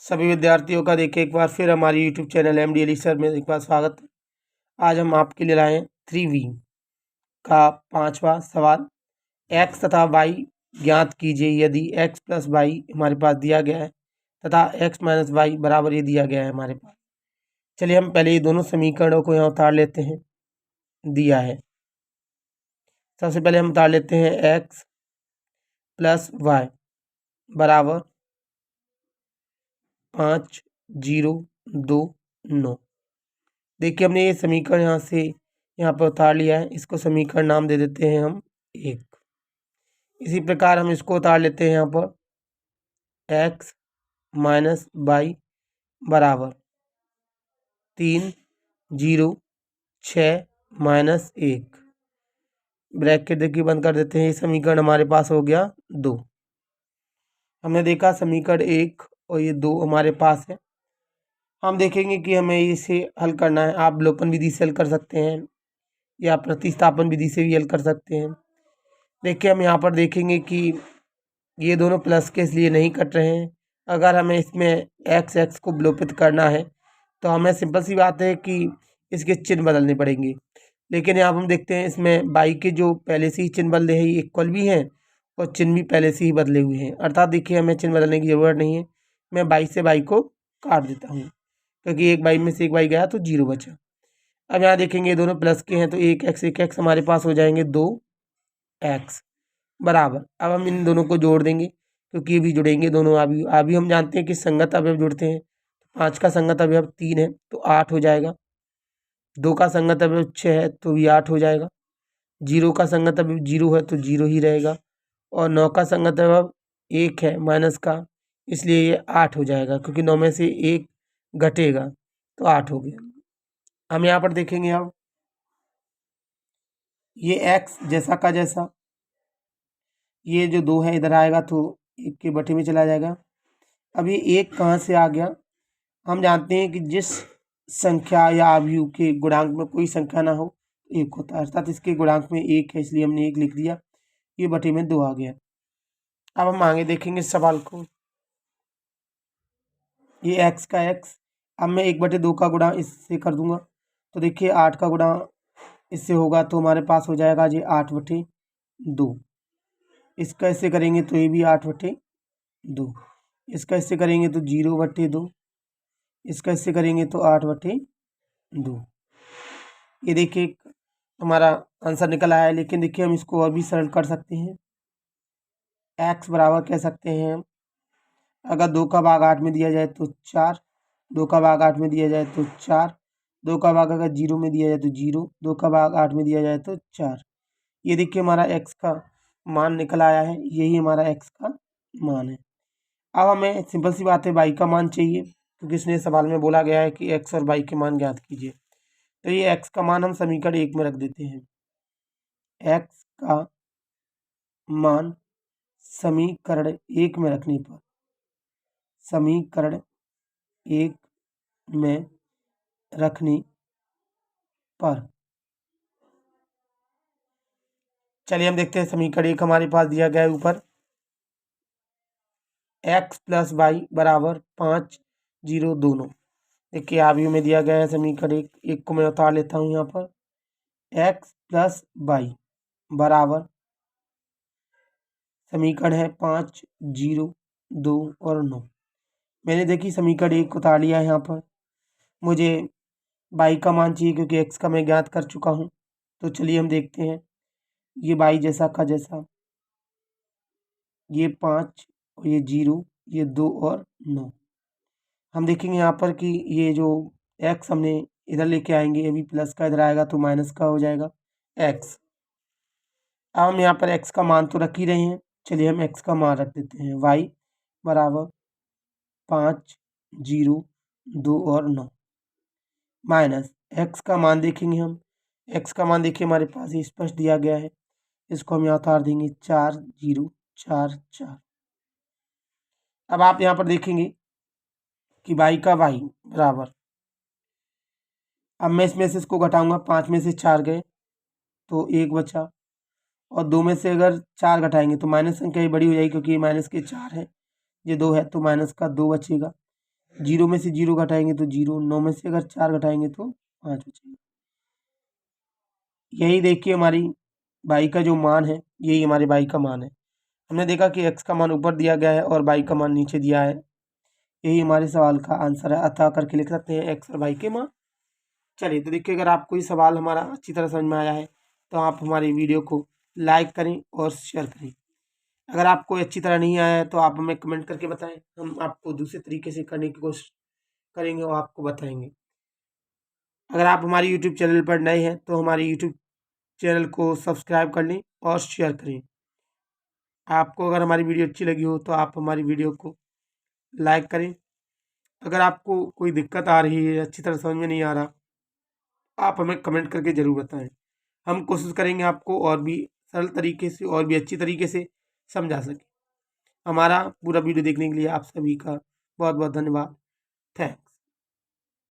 सभी विद्यार्थियों का देखिए एक बार फिर हमारे यूट्यूब चैनल MD सर में एक बार स्वागत है। आज हम आपके लिए लाए 3V का 5वां सवाल। x तथा y ज्ञात कीजिए यदि x प्लस वाई हमारे पास दिया गया है तथा x माइनस वाई बराबर ये दिया गया है हमारे पास। चलिए हम पहले ये दोनों समीकरणों को यहाँ उतार लेते हैं। दिया है, सबसे पहले हम उतार लेते हैं x प्लस वाई बराबर 5, 0, 2, 9। देखिए हमने ये समीकरण यहाँ से यहाँ पर उतार लिया है। इसको समीकरण नाम दे देते हैं हम 1। इसी प्रकार हम इसको उतार लेते हैं यहाँ पर x माइनस वाई बराबर 3, 0, 6 माइनस 1। ब्रैकेट देखिए बंद कर देते हैं। ये समीकरण हमारे पास हो गया 2। हमने देखा समीकरण 1 और ये 2 हमारे पास है। हम देखेंगे कि हमें इसे हल करना है। आप अवलोकन विधि से हल कर सकते हैं या प्रतिस्थापन विधि से भी हल कर सकते हैं। देखिए हम यहाँ पर देखेंगे कि ये दोनों प्लस के इसलिए नहीं कट रहे हैं। अगर हमें इसमें x को विलोपित करना है तो हमें सिंपल सी बात है कि इसके चिन्ह बदलने पड़ेंगे। लेकिन यहाँ हम देखते हैं इसमें बाई के जो पहले से ही चिन्ह बदले हैं ये इक्वल भी हैं और चिन्ह भी पहले से ही बदले हुए हैं। अर्थात देखिए हमें चिन्ह बदलने की ज़रूरत नहीं है। मैं बाई से बाई को काट देता हूँ क्योंकि एक बाई में से एक बाई गया तो 0 बचा। अब यहाँ देखेंगे ये दोनों प्लस के हैं तो एक एक्स हमारे पास हो जाएंगे 2x बराबर। अब हम इन दोनों को जोड़ देंगे क्योंकि ये भी जुड़ेंगे दोनों। अभी हम जानते हैं कि संगत अवयव जुड़ते हैं। 5 का संगत अवयव 3 है तो 8 हो जाएगा। 2 का संगत अवयव 6 है तो भी 8 हो जाएगा। 0 का संगत अवयव 0 है तो 0 ही रहेगा और 9 का संगत अवयव 1 है माइनस का, इसलिए ये 8 हो जाएगा क्योंकि 9 में से 1 घटेगा तो 8 हो गया। हम यहाँ पर देखेंगे अब ये x जैसा का जैसा, ये जो 2 है इधर आएगा तो 1 के बटे में चला जाएगा। अब ये 1 कहाँ से आ गया? हम जानते हैं कि जिस संख्या या अवयव के गुणांक में कोई संख्या ना हो 1 होता है, अर्थात इसके गुणांक में 1 है इसलिए हमने 1 लिख दिया। ये बटे में 2 आ गया। अब हम आगे देखेंगे इस सवाल को। ये x का x, अब मैं 1/2 का गुणा इससे कर दूंगा तो देखिए 8 का गुणा इससे होगा तो हमारे पास हो जाएगा ये 8/2। इसका इससे करेंगे तो ये भी 8/2। इसका इससे करेंगे तो 0/2। इसका इससे करेंगे तो 8/2। ये देखिए हमारा आंसर निकल आया है। लेकिन देखिए हम इसको और भी सरल कर सकते हैं। x बराबर कह सकते हैं, अगर 2 का भाग 8 में दिया जाए तो 4, 2 का भाग 8 में दिया जाए तो 4, 2 का भाग अगर 0 में दिया जाए तो 0, 2 का भाग 8 में दिया जाए तो 4। ये देखिए हमारा x का मान निकल आया है। यही हमारा x का मान है। अब हमें सिंपल सी बात है y का मान चाहिए क्योंकि इसने सवाल में बोला गया है कि x और y के मान ज्ञात कीजिए। तो ये x का मान हम समीकरण 1 में रख देते हैं। x का मान समीकरण 1 में रखने पर, समीकरण 1 में रखने पर, चलिए हम देखते हैं समीकरण 1 हमारे पास दिया गया है ऊपर x प्लस वाई बराबर 5, 0, 2, 9। देखिए आव्यूह में दिया गया है समीकरण 1 को मैं उतार लेता हूँ यहाँ पर। x प्लस वाई बराबर समीकरण है 5, 0, 2 और 9। मैंने देखी समीकरण 1 को उतार लिया है। यहाँ पर मुझे y का मान चाहिए क्योंकि x का मैं ज्ञात कर चुका हूँ। तो चलिए हम देखते हैं। ये y जैसा का जैसा, ये 5 और ये 0, ये 2 और 9। हम देखेंगे यहाँ पर कि ये जो x हमने इधर लेके आएंगे, ये भी प्लस का इधर आएगा तो माइनस का हो जाएगा x। अब हम यहाँ पर x का मान तो रख ही रहे हैं, चलिए हम x का मान रख देते हैं। y बराबर 5, 0, 2 और 9 माइनस x का मान देखेंगे हम। x का मान देखिए हमारे पास ये स्पष्ट दिया गया है। इसको हम यहाँ उतार देंगे 4, 0, 4, 4। अब आप यहाँ पर देखेंगे कि y का y बराबर, अब मैं इसमें से इसको घटाऊंगा। 5 में से 4 गए तो 1 बचा और 2 में से अगर 4 घटाएंगे तो माइनस संख्या ही बड़ी हो जाएगी क्योंकि ये माइनस के 4 है, ये 2 है तो माइनस का 2 बचेगा। जीरो में से जीरो घटाएंगे तो जीरो, 9 में से अगर 4 घटाएंगे तो 5 बचेगा। यही देखिए हमारी y का जो मान है, यही हमारे y का मान है। हमने देखा कि x का मान ऊपर दिया गया है और y का मान नीचे दिया है। यही हमारे सवाल का आंसर है, अतः करके लिख सकते हैं x और y के मान। चलिए, तो देखिए अगर आपको ये सवाल हमारा अच्छी तरह समझ में आया है तो आप हमारी वीडियो को लाइक करें और शेयर करें। अगर आपको अच्छी तरह नहीं आया है तो आप हमें कमेंट करके बताएं, हम आपको दूसरे तरीके से करने की कोशिश करेंगे और आपको बताएंगे। अगर आप हमारे यूट्यूब चैनल पर नए हैं तो हमारे यूट्यूब चैनल को सब्सक्राइब कर लें और शेयर करें। आपको अगर हमारी वीडियो अच्छी लगी हो तो आप हमारी वीडियो को लाइक करें। अगर आपको कोई दिक्कत आ रही है, अच्छी तरह समझ में नहीं आ रहा, आप हमें कमेंट करके ज़रूर बताएं। हम कोशिश करेंगे आपको और भी सरल तरीके से और भी अच्छी तरीके से समझा सकें। हमारा पूरा वीडियो देखने के लिए आप सभी का बहुत बहुत धन्यवाद। थैंक्स।